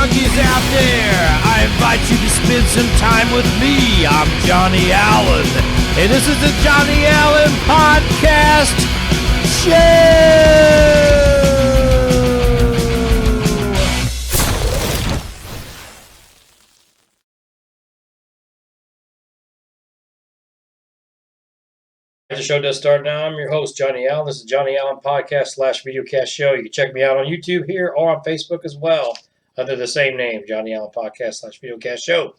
junkies out there, I invite you to spend some time with me. I'm Johnny Allen, and this is the Johnny Allen Podcast Show. The show does start now. I'm your host, Johnny Allen. This is Johnny Allen Podcast / Videocast Show. You can check me out on YouTube here or on Facebook as well, under the same name, Johnny Allen Podcast / Videocast Show.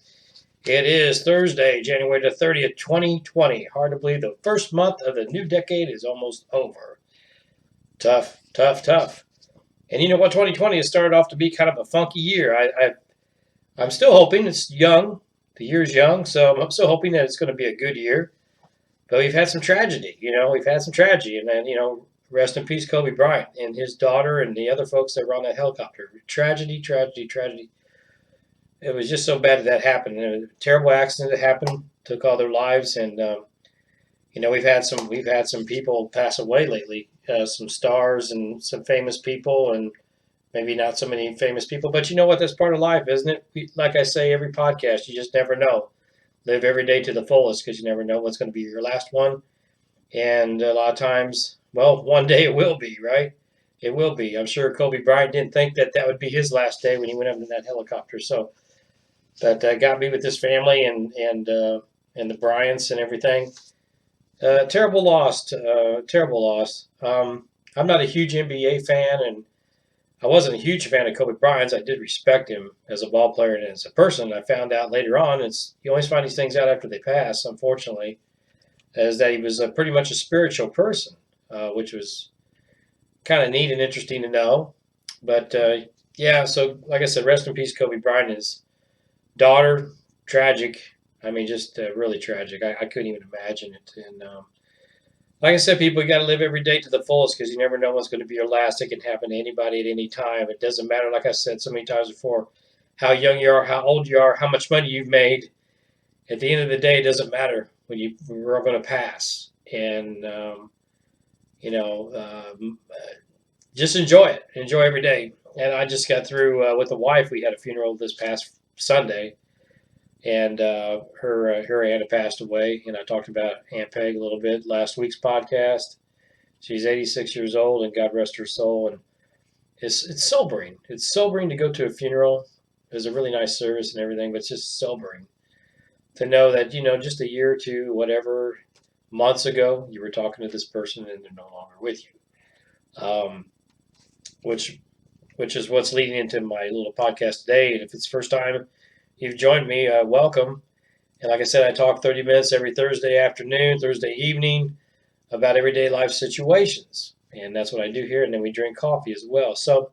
It is Thursday, January the 30th, 2020. Hard to believe the first month of the new decade is almost over. Tough. And you know what? 2020 has started off to be kind of a funky year. I'm still hoping. It's young. The year's young, so I'm still hoping that it's going to be a good year. But we've had some tragedy, and then, rest in peace, Kobe Bryant and his daughter and the other folks that were on that helicopter. Tragedy. It was just so bad that happened. It was a terrible accident that happened, took all their lives, and we've had some people pass away lately, some stars and some famous people, and maybe not so many famous people. But you know what? That's part of life, isn't it? Like I say every podcast, you just never know. Live every day to the fullest because you never know what's going to be your last one. And a lot of times, well, one day it will be, right? It will be. I'm sure Kobe Bryant didn't think that would be his last day when he went up in that helicopter. So, but got me with his family and the Bryants and everything. Terrible loss. I'm not a huge NBA fan, and I wasn't a huge fan of Kobe Bryant's. I did respect him as a ball player and as a person. I found out later on, you always find these things out after they pass, unfortunately, is that he was pretty much a spiritual person, which was kind of neat and interesting to know. But, so like I said, rest in peace, Kobe Bryant. His daughter, tragic. I mean, just really tragic. I couldn't even imagine it. And like I said, people, you got to live every day to the fullest because you never know what's going to be your last. It can happen to anybody at any time. It doesn't matter, like I said so many times before, how young you are, how old you are, how much money you've made. At the end of the day, it doesn't matter when we're all going to pass. And, just enjoy it. Enjoy every day. And I just got through with the wife. We had a funeral this past Sunday. And her aunt had passed away, and I talked about Aunt Peg a little bit last week's podcast. She's 86 years old, and God rest her soul. And it's sobering. It's sobering to go to a funeral. It was a really nice service and everything, but it's just sobering to know that, just a year or two, whatever, months ago, you were talking to this person and they're no longer with you. Which is what's leading into my little podcast today. And if it's the first time you've joined me, welcome. And like I said, I talk 30 minutes every Thursday afternoon, Thursday evening about everyday life situations. And that's what I do here. And then we drink coffee as well. So,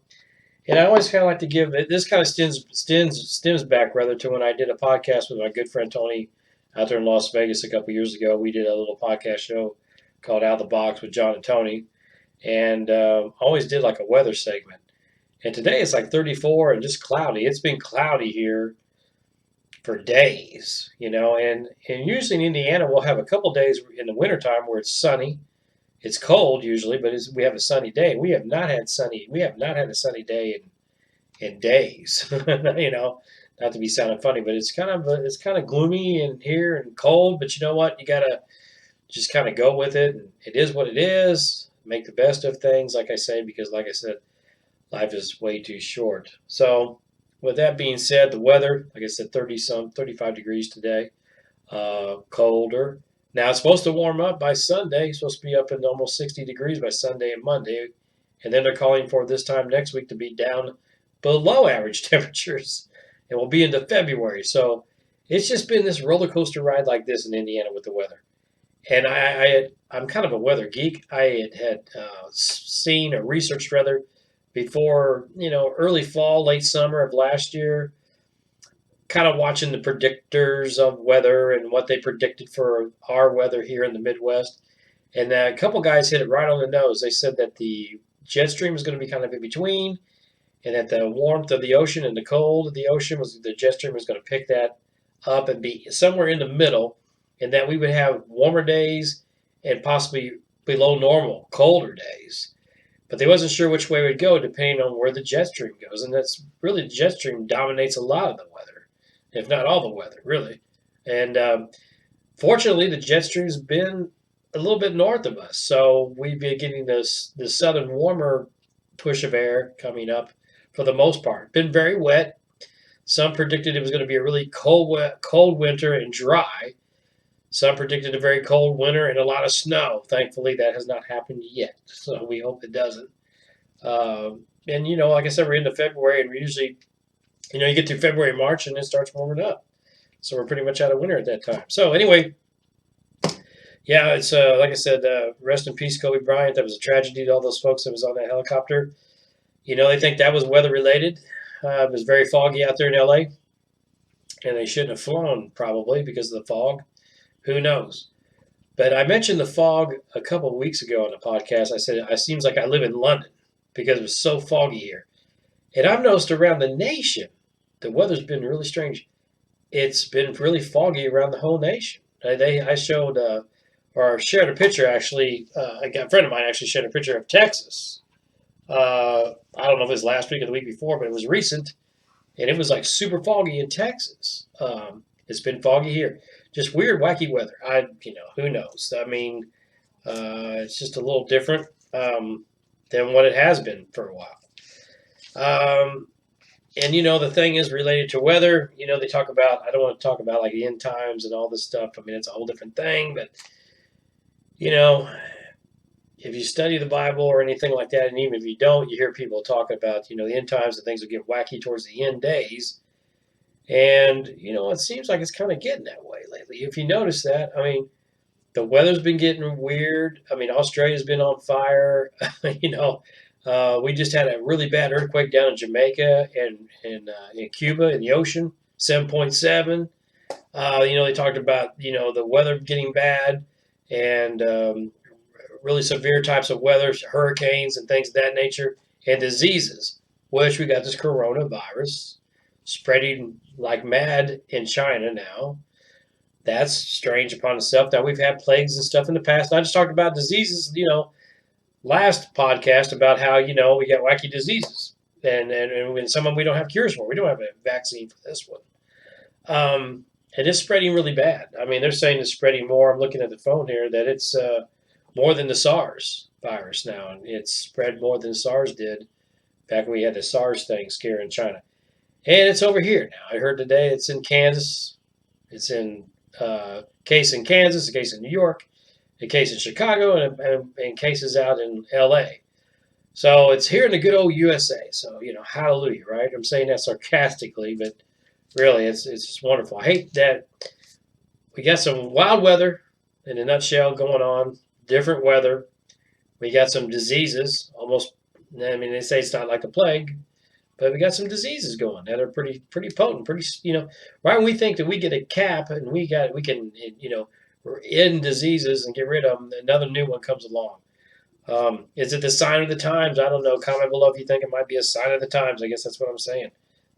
and I always kind of like to give it, this kind of stems back rather to when I did a podcast with my good friend Tony out there in Las Vegas a couple years ago. We did a little podcast show called Out of the Box with John and Tony. And always did like a weather segment. And today it's like 34 and just cloudy. It's been cloudy here for days, and usually in Indiana we'll have a couple days in the wintertime where it's sunny. It's cold usually, but we have a sunny day. We have not had a sunny day in days. Not to be sounding funny, but it's kind of gloomy in here and cold. But you know what? You gotta just kind of go with it. And it is what it is. Make the best of things, like I say, because like I said, life is way too short. So, with that being said, the weather, like I said, 35 degrees today, colder. Now, it's supposed to warm up by Sunday. It's supposed to be up in almost 60 degrees by Sunday and Monday. And then they're calling for this time next week to be down below average temperatures. And we'll be into February. So it's just been this roller coaster ride like this in Indiana with the weather. And I'm kind of a weather geek. I had seen or researched rather before, early fall, late summer of last year, kind of watching the predictors of weather and what they predicted for our weather here in the Midwest. And a couple guys hit it right on the nose. They said that the jet stream is going to be kind of in between, and that the warmth of the ocean and the cold of the ocean the jet stream was going to pick that up and be somewhere in the middle, and that we would have warmer days and possibly below normal, colder days. but they wasn't sure which way it would go depending on where the jet stream goes. And that's really the jet stream dominates a lot of the weather, if not all the weather, really. And fortunately, the jet stream's been a little bit north of us, so we've been getting this southern warmer push of air coming up for the most part. Been very wet. Some predicted it was going to be a really cold winter and dry. Some predicted a very cold winter and a lot of snow. Thankfully, that has not happened yet, so we hope it doesn't. And like I said, we're into February, and we usually, you get through February, March, and it starts warming up. So we're pretty much out of winter at that time. So anyway, yeah, it's like I said, rest in peace, Kobe Bryant. That was a tragedy to all those folks that was on that helicopter. They think that was weather related. It was very foggy out there in LA, and they shouldn't have flown probably because of the fog. Who knows? But I mentioned the fog a couple of weeks ago on the podcast. I said it seems like I live in London because it was so foggy here. And I've noticed around the nation, the weather's been really strange. It's been really foggy around the whole nation. I showed or shared a picture actually. A friend of mine actually shared a picture of Texas. I don't know if it was last week or the week before, but it was recent, and it was like super foggy in Texas. It's been foggy here. Just weird, wacky weather. Who knows? I mean, it's just a little different than what it has been for a while. And the thing is related to weather. They talk about. I don't want to talk about like the end times and all this stuff. I mean, it's a whole different thing. But if you study the Bible or anything like that, and even if you don't, you hear people talk about the end times and things will get wacky towards the end days. And it seems like it's kind of getting that way lately. If you notice that, I mean, the weather's been getting weird. I mean, Australia's been on fire. We just had a really bad earthquake down in Jamaica and in Cuba in the ocean, 7.7. They talked about the weather getting bad and really severe types of weather, hurricanes and things of that nature, and diseases, which we got this coronavirus spreading like mad in China now. That's strange upon itself. Now, we've had plagues and stuff in the past. I just talked about diseases, last podcast about how, we got wacky diseases. And when some of them we don't have cures for. We don't have a vaccine for this one. And it's spreading really bad. I mean, they're saying it's spreading more. I'm looking at the phone here that it's more than the SARS virus now. And it's spread more than SARS did back when we had the SARS thing scare in China. And it's over here now. I heard today it's in Kansas. It's in case in Kansas, a case in New York, a case in Chicago, and cases out in L.A. So it's here in the good old USA. So, hallelujah, right? I'm saying that sarcastically, but really, it's just wonderful. I hate that we got some wild weather in a nutshell going on, different weather. We got some diseases, almost, I mean, they say it's not like a plague, but we got some diseases going that are pretty potent, right when we think that we get a cap and we can, end diseases and get rid of them, another new one comes along. Is it the sign of the times? I don't know. Comment below if you think it might be a sign of the times. I guess that's what I'm saying.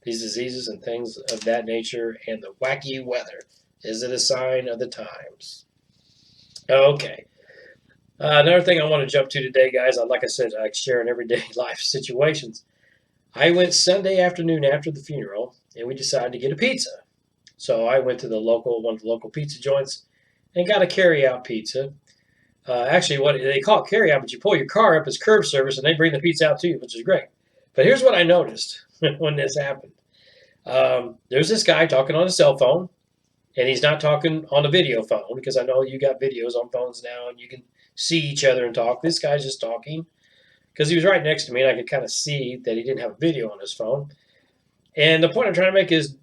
These diseases and things of that nature and the wacky weather. Is it a sign of the times? Okay. Another thing I want to jump to today, guys, like I said, I share in everyday life situations. I went Sunday afternoon after the funeral, and we decided to get a pizza. So I went to one of the local pizza joints and got a carry-out pizza. Actually, what they call it carry-out, but you pull your car up as curb service, and they bring the pizza out to you, which is great. But here's what I noticed when this happened. There's this guy talking on a cell phone, and he's not talking on a video phone, because I know you got videos on phones now, and you can see each other and talk. This guy's just talking. Because he was right next to me, and I could kind of see that he didn't have a video on his phone. And the point I'm trying to make is,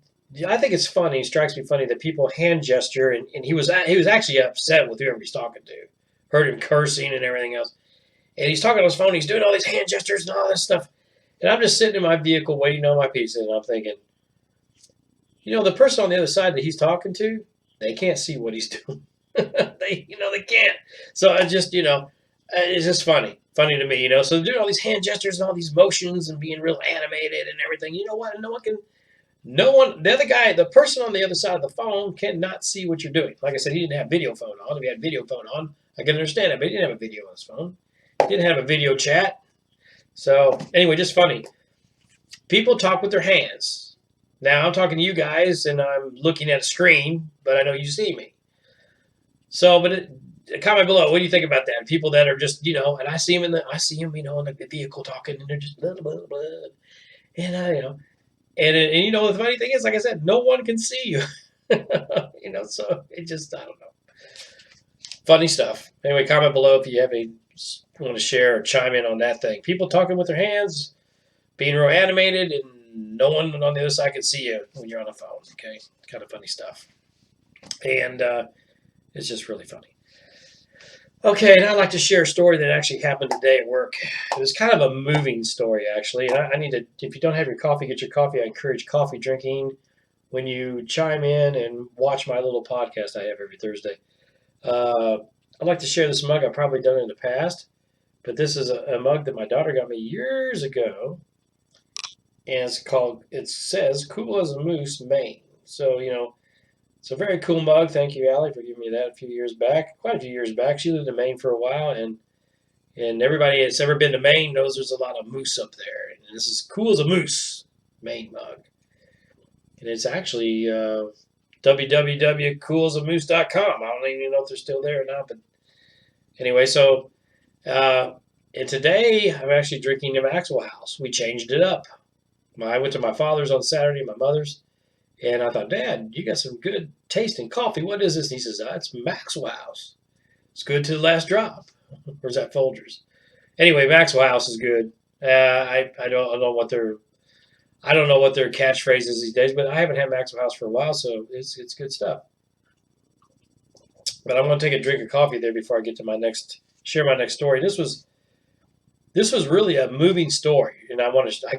I think it's funny, it strikes me funny that people hand gesture, and he was actually upset with whoever he's talking to. Heard him cursing and everything else. And he's talking on his phone, he's doing all these hand gestures and all this stuff. And I'm just sitting in my vehicle waiting on my pizza, and I'm thinking, the person on the other side that he's talking to, they can't see what he's doing. they can't. So I just, it's just funny to me, So they're doing all these hand gestures and all these motions and being real animated and everything. You know what? The person on the other side of the phone cannot see what you're doing. Like I said, he didn't have video phone on. If he had video phone on, I can understand it, but he didn't have a video on his phone. He didn't have a video chat. So anyway, just funny. People talk with their hands. Now I'm talking to you guys, and I'm looking at a screen, but I know you see me. So, comment below. What do you think about that? People that are just, and I see them, in the vehicle talking, and they're just blah blah blah, and the funny thing is, like I said, no one can see you, So it just, I don't know, funny stuff. Anyway, comment below if you have any want to share or chime in on that thing. People talking with their hands, being real animated, and no one on the other side can see you when you're on the phone. Okay, kind of funny stuff, and it's just really funny. Okay, and I'd like to share a story that actually happened today at work. It was kind of a moving story, actually. And I need to, if you don't have your coffee, get your coffee. I encourage coffee drinking when you chime in and watch my little podcast I have every Thursday. I'd like to share this mug. I've probably done it in the past, but this is a mug that my daughter got me years ago. And it says Cool as a Moose, Maine. So, it's a very cool mug. Thank you, Allie, for giving me that quite a few years back. She lived in Maine for a while, and everybody that's ever been to Maine knows there's a lot of moose up there. And this is Cool as a Moose, Maine mug. And it's actually www.coolasamoose.com. I don't even know if they're still there or not. But anyway, and today I'm actually drinking the Maxwell House. We changed it up. I went to my father's on Saturday, my mother's. And I thought, Dad, you got some good tasting coffee. What is this? And he says, it's Maxwell House. It's good to the last drop. Where's that Folgers? Anyway, Maxwell House is good. I don't know what their catchphrase is these days, but I haven't had Maxwell House for a while, so it's good stuff. But I'm going to take a drink of coffee there before I get to share my next story. This was really a moving story, and I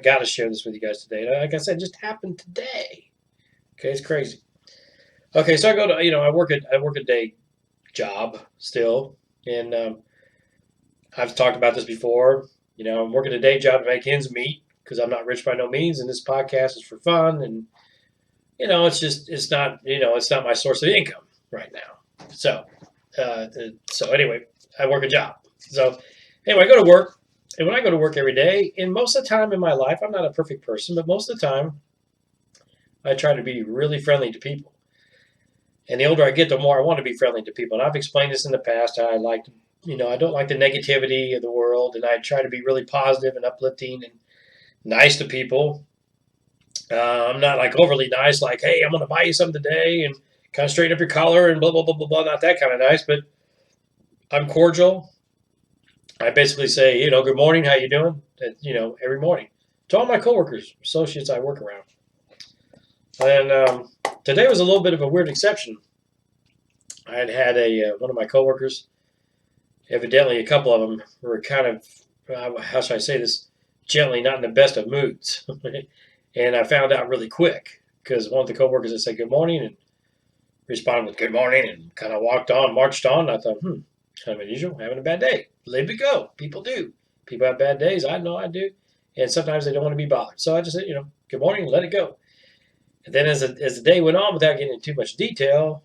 got to share this with you guys today. And like I said, it just happened today. Okay, it's crazy. Okay, so I go to I work a day job still, and I've talked about this before. I'm working a day job to make ends meet because I'm not rich by no means, and this podcast is for fun, and it's not my source of income right now. So anyway, I work a job. So anyway, I go to work, and when I go to work every day, and most of the time in my life, I'm not a perfect person, but most of the time, I try to be really friendly to people. And the older I get, the more I want to be friendly to people. And I've explained this in the past. I don't like the negativity of the world, and I try to be really positive and uplifting and nice to people. I'm not like overly nice, like, hey, I'm going to buy you something today and kind of straighten up your collar and blah, blah, blah, blah, blah. Not that kind of nice, but I'm cordial. I basically say, good morning, how you doing? Every morning to all my coworkers, associates I work around. And today was a little bit of a weird exception. I had one of my coworkers, evidently a couple of them were kind of, how should I say this, gently not in the best of moods. And I found out really quick because one of the coworkers had said good morning and responded with good morning and kind of marched on. And I thought, kind of unusual, having a bad day. Leave it go. People do. People have bad days. I know I do. And sometimes they don't want to be bothered. So I just said, good morning, let it go. And then as the day went on, without getting into too much detail,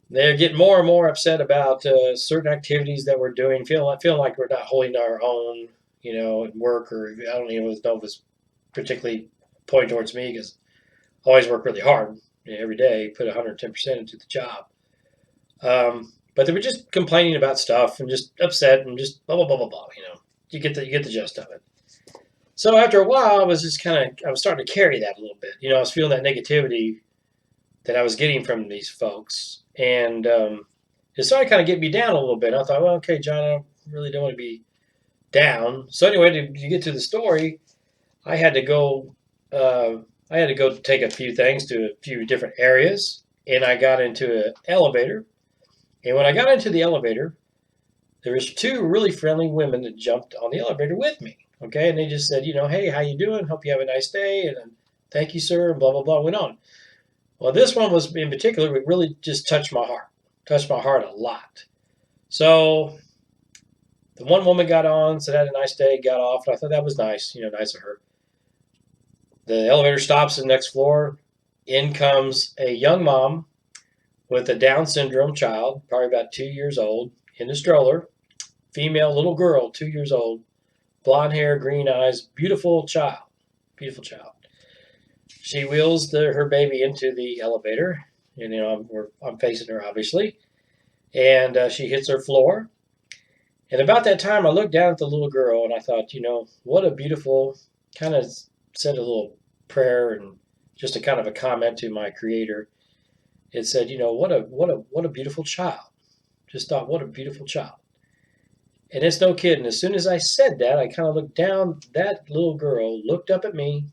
they're getting more and more upset about certain activities that we're doing, feeling like we're not holding our own, at work, or I don't even know if it's particularly pointing towards me because I always work really hard every day, put 110% into the job. But they were just complaining about stuff and just upset and just blah, blah, blah, blah, blah. You get the gist of it. So after a while, I was starting to carry that a little bit. I was feeling that negativity that I was getting from these folks. And it started kind of getting me down a little bit. I thought, well, okay, John, I really don't want to be down. So anyway, to get to the story, I had to go take a few things to a few different areas. And I got into an elevator. And when I got into the elevator, there was two really friendly women that jumped on the elevator with me. Okay, and they just said, hey, how you doing? Hope you have a nice day, and thank you, sir, and blah, blah, blah, went on. Well, this one was, in particular, it really just touched my heart a lot. So the one woman got on, said, had a nice day, got off, and I thought that was nice, nice of her. The elevator stops at the next floor. In comes a young mom with a Down syndrome child, probably about 2 years old, in a stroller, female little girl, 2 years old, blonde hair, green eyes, beautiful child, beautiful child. She wheels her baby into the elevator, and I'm facing her obviously, and she hits her floor. And about that time, I looked down at the little girl, and I thought, what a beautiful, kind of said a little prayer and just a kind of a comment to my Creator. It said, what a beautiful child. Just thought, what a beautiful child. And it's no kidding. As soon as I said that, I kind of looked down. That little girl looked up at me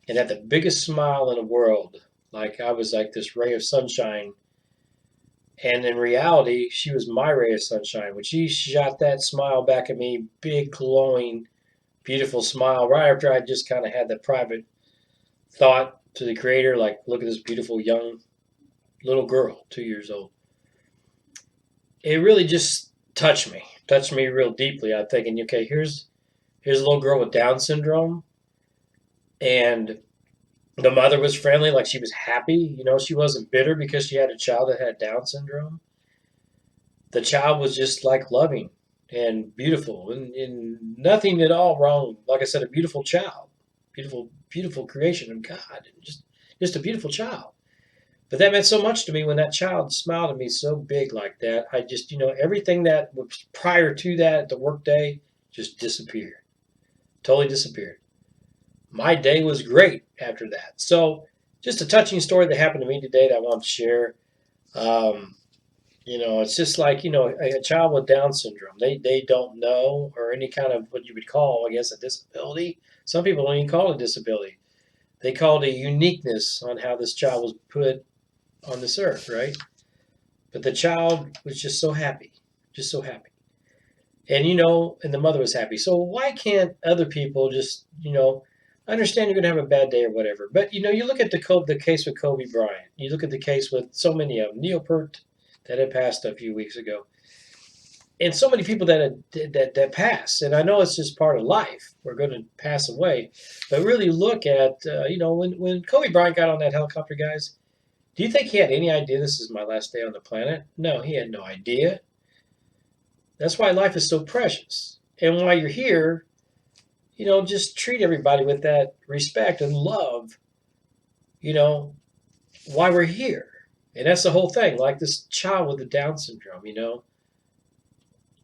and had the biggest smile in the world. Like I was like this ray of sunshine. And in reality, she was my ray of sunshine. When she shot that smile back at me, big, glowing, beautiful smile, right after I just kind of had that private thought to the Creator, like, look at this beautiful young little girl, 2 years old. It really just touched me real deeply. I'm thinking, okay, here's a little girl with Down syndrome, and the mother was friendly, like she was happy. She wasn't bitter because she had a child that had Down syndrome. The child was just like loving and beautiful, and nothing at all wrong. Like I said, a beautiful child, beautiful creation of God, and just a beautiful child. But that meant so much to me when that child smiled at me so big like that. I just, everything that was prior to that, the work day, just disappeared. Totally disappeared. My day was great after that. So, just a touching story that happened to me today that I want to share. Um, it's just like, a child with Down syndrome. They don't know, or any kind of what you would call, I guess, a disability. Some people don't even call it a disability. They call it a uniqueness on how this child was put on this earth, right? But the child was just so happy, just so happy. And the mother was happy. So why can't other people just, I understand you're going to have a bad day or whatever, but you look at the case with Kobe Bryant. You look at the case with so many of them. Neil Peart that had passed a few weeks ago, and so many people that pass. And I know it's just part of life. We're going to pass away, but really look at when Kobe Bryant got on that helicopter, guys. Do you think he had any idea this is my last day on the planet? No, he had no idea. That's why life is so precious. And while you're here, just treat everybody with that respect and love, you know, why we're here. And that's the whole thing. Like this child with the Down syndrome,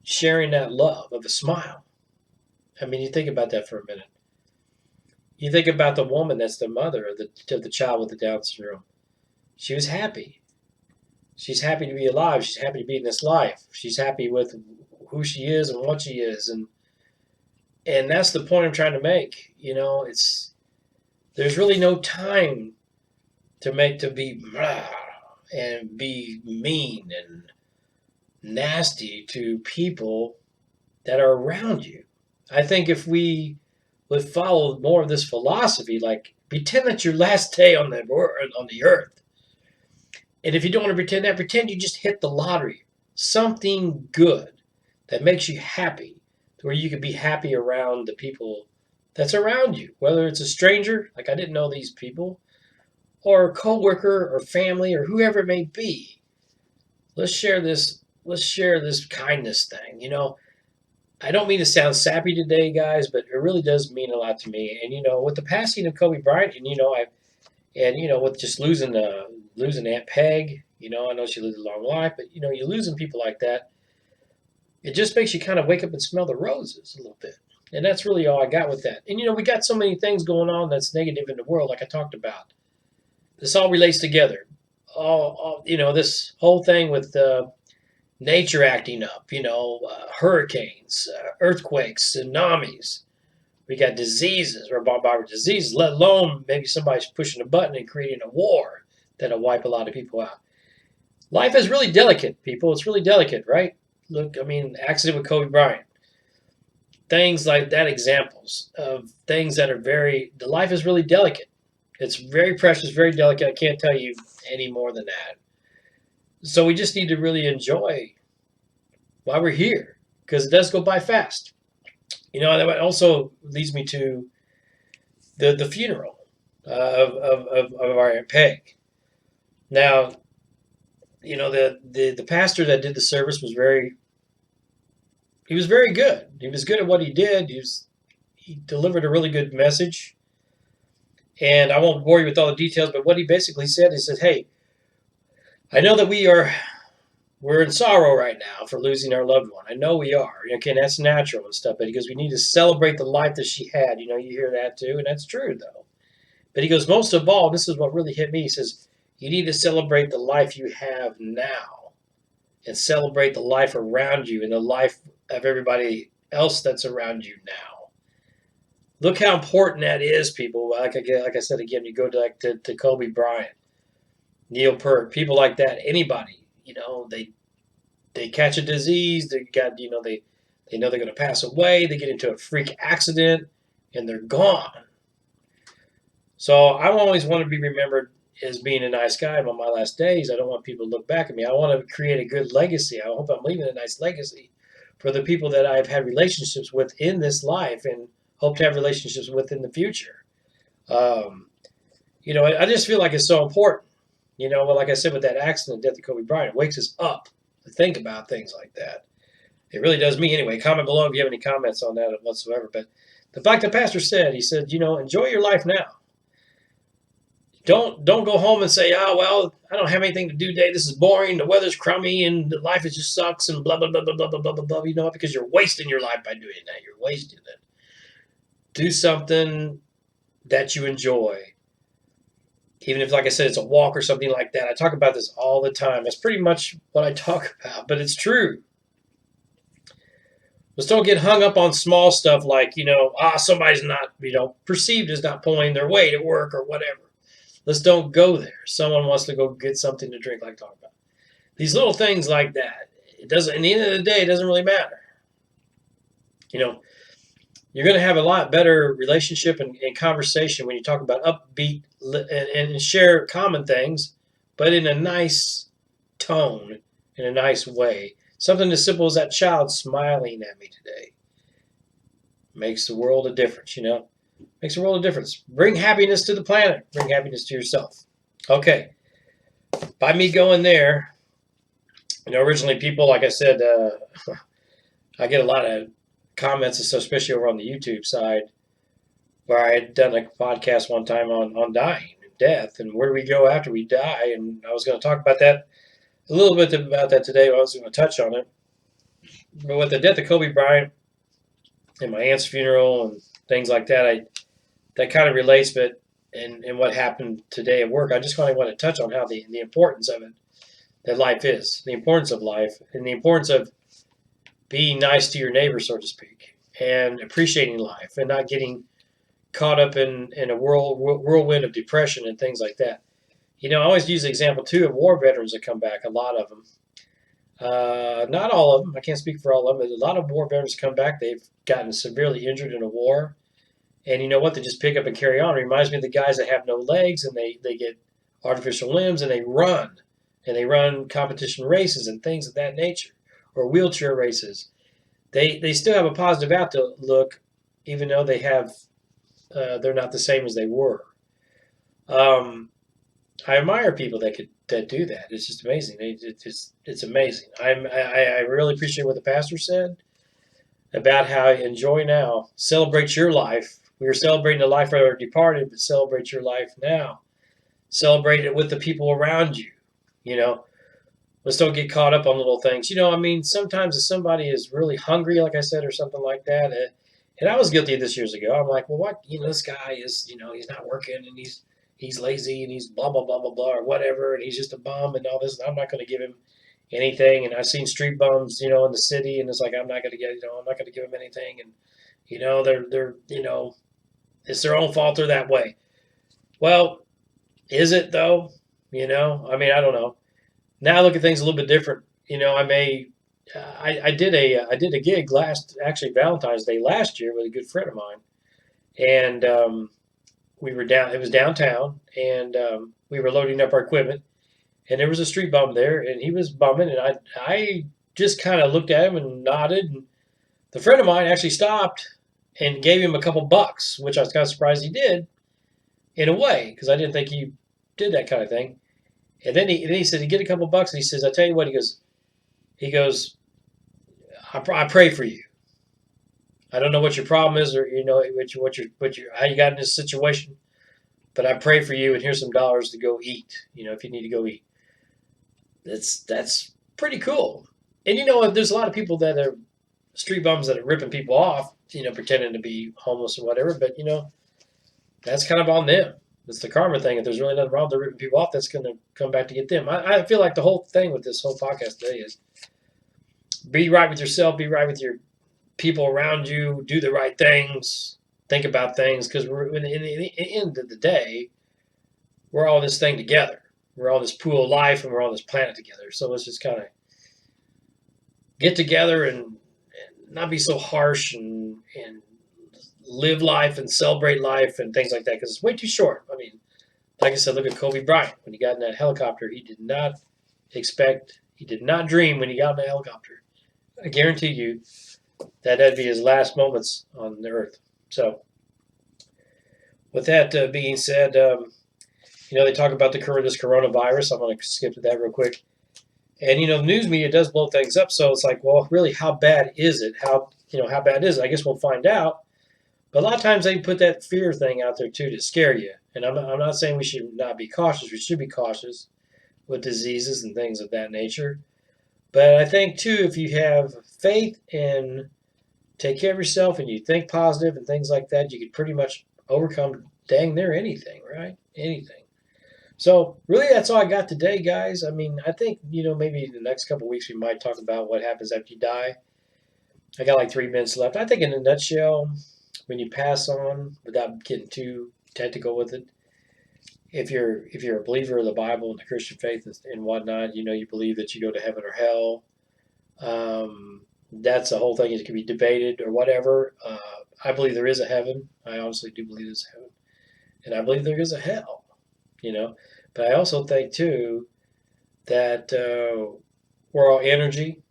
sharing that love of a smile. I mean, you think about that for a minute. You think about the woman that's the mother of the child with the Down syndrome. She was happy. She's happy to be alive. She's happy to be in this life. She's happy with who she is and what she is, and that's the point I'm trying to make. There's really no time to be and be mean and nasty to people that are around you. I think if we would follow more of this philosophy, like pretend that's your last day on the earth, and if you don't want to pretend you just hit the lottery, something good that makes you happy, where you can be happy around the people that's around you, whether it's a stranger, like I didn't know these people, or a coworker or family or whoever it may be. Let's share this. Let's share this kindness thing. I don't mean to sound sappy today, guys, but it really does mean a lot to me. And with the passing of Kobe Bryant, with just losing Aunt Peg, I know she lived a long life, but you're losing people like that. It just makes you kind of wake up and smell the roses a little bit. And that's really all I got with that. And we got so many things going on that's negative in the world, like I talked about. This all relates together. This whole thing with nature acting up, hurricanes, earthquakes, tsunamis. We got diseases. We're bombarded with diseases, let alone maybe somebody's pushing a button and creating a war that'll wipe a lot of people out. Life is really delicate, people. It's really delicate, right? Look, I mean, accident with Kobe Bryant. Things like that, examples of things that are the life is really delicate. It's very precious, very delicate. I can't tell you any more than that. So we just need to really enjoy while we're here, because it does go by fast. That also leads me to the funeral of our Aunt Peg. Now, the pastor that did the service was very he was very good. He was good at what he did. He delivered a really good message. And I won't bore you with all the details, but what he basically said, he said, "Hey, I know that we're in sorrow right now for losing our loved one. I know we are. Okay, and that's natural and stuff. But he goes, we need to celebrate the life that she had. You know, you hear that too, and that's true though. But he goes, most of all, this is what really hit me. He says, you need to celebrate the life you have now, and celebrate the life around you and the life of everybody else that's around you now. Look how important that is, people. Like I said again, you go to Kobe Bryant, Neil Peart, people like that. Anybody, they catch a disease. They know they're going to pass away. They get into a freak accident, and they're gone. So I always want to be remembered as being a nice guy on my last days. I don't want people to look back at me. I want to create a good legacy. I hope I'm leaving a nice legacy for the people that I've had relationships with in this life and hope to have relationships with in the future. Um, I just feel like it's so important. Well, like I said, with that accident, death of Kobe Bryant, it wakes us up to think about things like that. It really does me anyway. Comment below if you have any comments on that whatsoever. But like the pastor said, he said, enjoy your life now. Don't go home and say, oh, well, I don't have anything to do today. This is boring. The weather's crummy and life just sucks and blah, blah, blah, blah, blah, blah, blah, blah, because you're wasting your life by doing that. You're wasting it. Do something that you enjoy. Even if, like I said, it's a walk or something like that. I talk about this all the time. That's pretty much what I talk about, but it's true. Let's don't get hung up on small stuff like, somebody's not, perceived as not pulling their weight at work or whatever. Let's don't go there. Someone wants to go get something to drink, like talk about. These little things like that. It doesn't. At the end of the day, it doesn't really matter. You're going to have a lot better relationship and conversation when you talk about upbeat and share common things, but in a nice tone, in a nice way. Something as simple as that child smiling at me today makes the world a difference. Makes a world of difference. Bring happiness to the planet. Bring happiness to yourself. Okay. By me going there, originally people, like I said, I get a lot of comments, especially over on the YouTube side, where I had done a podcast one time on dying and death and where do we go after we die. And I was going to talk about that a little bit about that today. I was going to touch on it. But with the death of Kobe Bryant and my aunt's funeral and things like that, that kind of relates, but and what happened today at work, I just kind of want to touch on how the importance of it, that life is, the importance of life, and the importance of being nice to your neighbor, so to speak, and appreciating life, and not getting caught up in a whirlwind of depression and things like that. I always use the example, too, of war veterans that come back, a lot of them. Not all of them. I can't speak for all of them, but a lot of war veterans come back. They've gotten severely injured in a war. And you know what? They just pick up and carry on. It reminds me of the guys that have no legs and they get artificial limbs and they run. And they run competition races and things of that nature. Or wheelchair races. They still have a positive outlook, even though they're not the same as they were. I admire people that do that. It's just amazing. It's amazing. I really appreciate what the pastor said about how enjoy now, celebrate your life. We were celebrating the life of our departed, but celebrate your life now. Celebrate it with the people around you. Let's don't get caught up on little things. Sometimes if somebody is really hungry, like I said, or something like that, and I was guilty of this years ago. I'm like, well, what? This guy is, he's not working and he's lazy and he's blah, blah, blah, blah, blah, or whatever, and he's just a bum and all this. And I'm not going to give him anything. And I've seen street bums, in the city, and it's like, I'm not going to give him anything. And, they're it's their own fault they're that way. Well, is it though? I don't know. Now I look at things a little bit different. I did a gig actually Valentine's Day last year with a good friend of mine, and we were down. It was downtown, and we were loading up our equipment, and there was a street bum there, and he was bumming, and I just kind of looked at him and nodded, and the friend of mine actually stopped and gave him a couple bucks, which I was kind of surprised he did, in a way, because I didn't think he did that kind of thing. And then he said, he get a couple bucks, and he says, I tell you what, he goes, I pray for you. I don't know what your problem is, or how you got in this situation, but I pray for you. And here's some dollars to go eat. If you need to go eat, that's pretty cool. And there's a lot of people that are street bums that are ripping people off, pretending to be homeless or whatever. But that's kind of on them. It's the karma thing. If there's really nothing wrong with ripping people off, that's going to come back to get them. I feel like the whole thing with this whole podcast today is be right with yourself, be right with your people around you, do the right things, think about things, because we're in the end of the day, we're all in this thing together. We're all this pool of life, and we're all this planet together. So let's just kind of get together and not be so harsh and live life and celebrate life and things like that, because it's way too short. I mean, like I said, look at Kobe Bryant. When he got in that helicopter, he did not dream when he got in that helicopter. I guarantee you that'd be his last moments on the earth. So, with that being said, they talk about this coronavirus. I'm going to skip to that real quick. And the news media does blow things up. So it's like, well, really, how bad is it? How bad is it? I guess we'll find out. But a lot of times they put that fear thing out there too to scare you. And I'm not saying we should not be cautious. We should be cautious with diseases and things of that nature. But I think too, if you have faith and take care of yourself and you think positive and things like that, you could pretty much overcome dang near anything, right? Anything. So really, that's all I got today, guys. I mean, I think, maybe the next couple of weeks we might talk about what happens after you die. I got like 3 minutes left. I think in a nutshell, when you pass on, without getting too technical with it, if you're a believer of the Bible and the Christian faith and whatnot, you believe that you go to heaven or hell. That's the whole thing. It can be debated or whatever. I believe there is a heaven. I honestly do believe there's a heaven, and I believe there is a hell. But I also think too that we're all energy,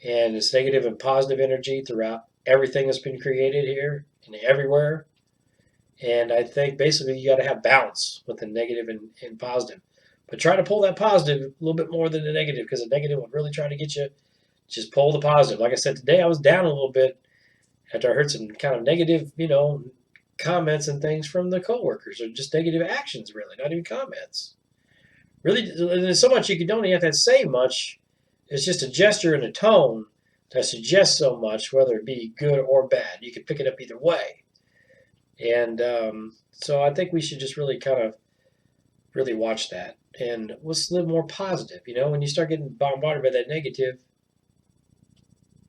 and it's negative and positive energy throughout everything that's been created here and everywhere. And I think basically you got to have balance with the negative and positive. But try to pull that positive a little bit more than the negative, because the negative will really try to get you. Just pull the positive. Like I said, today I was down a little bit after I heard some kind of negative, comments and things from the coworkers, or just negative actions, really, not even comments. Really, there's so much you don't even have to say much. It's just a gesture and a tone that suggests so much, whether it be good or bad. You can pick it up either way. And so I think we should just really kind of really watch that. And let's live more positive. When you start getting bombarded by that negative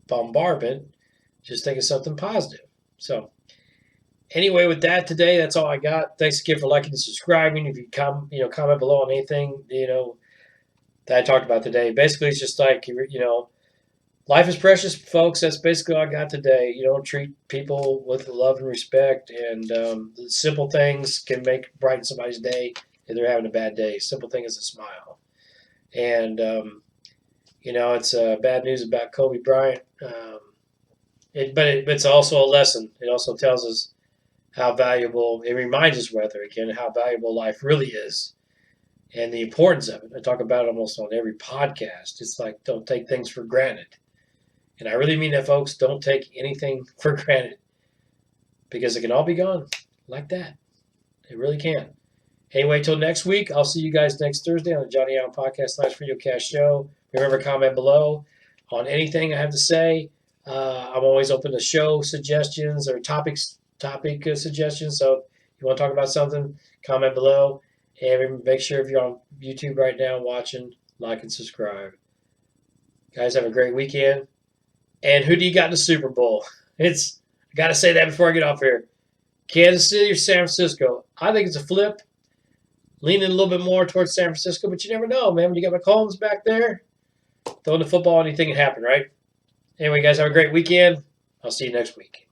bombardment, just think of something positive. So anyway, with that today, that's all I got. Thanks again for liking and subscribing. If you comment below on anything, that I talked about today. Basically, it's just like, life is precious, folks. That's basically all I got today. Treat people with love and respect, and the simple things can brighten somebody's day if they're having a bad day. Simple thing is a smile. And it's bad news about Kobe Bryant. But it's also a lesson. It also tells us how valuable. It reminds us, how valuable life really is, and the importance of it. I talk about it almost on every podcast. It's like, don't take things for granted. And I really mean that, folks. Don't take anything for granted, because it can all be gone like that. It really can. Anyway, till next week, I'll see you guys next Thursday on the Johnny Allen Podcast Live Video Cast Show. Remember, comment below on anything I have to say. I'm always open to show suggestions or topic suggestions. So if you want to talk about something, comment below. And make sure, if you're on YouTube right now watching, like and subscribe. Guys, have a great weekend. And who do you got in the Super Bowl? I got to say that before I get off here. Kansas City or San Francisco? I think it's a flip. Leaning a little bit more towards San Francisco, but you never know, man. When you got McCollums back there, throwing the football, anything can happen, right? Anyway, guys, have a great weekend. I'll see you next week.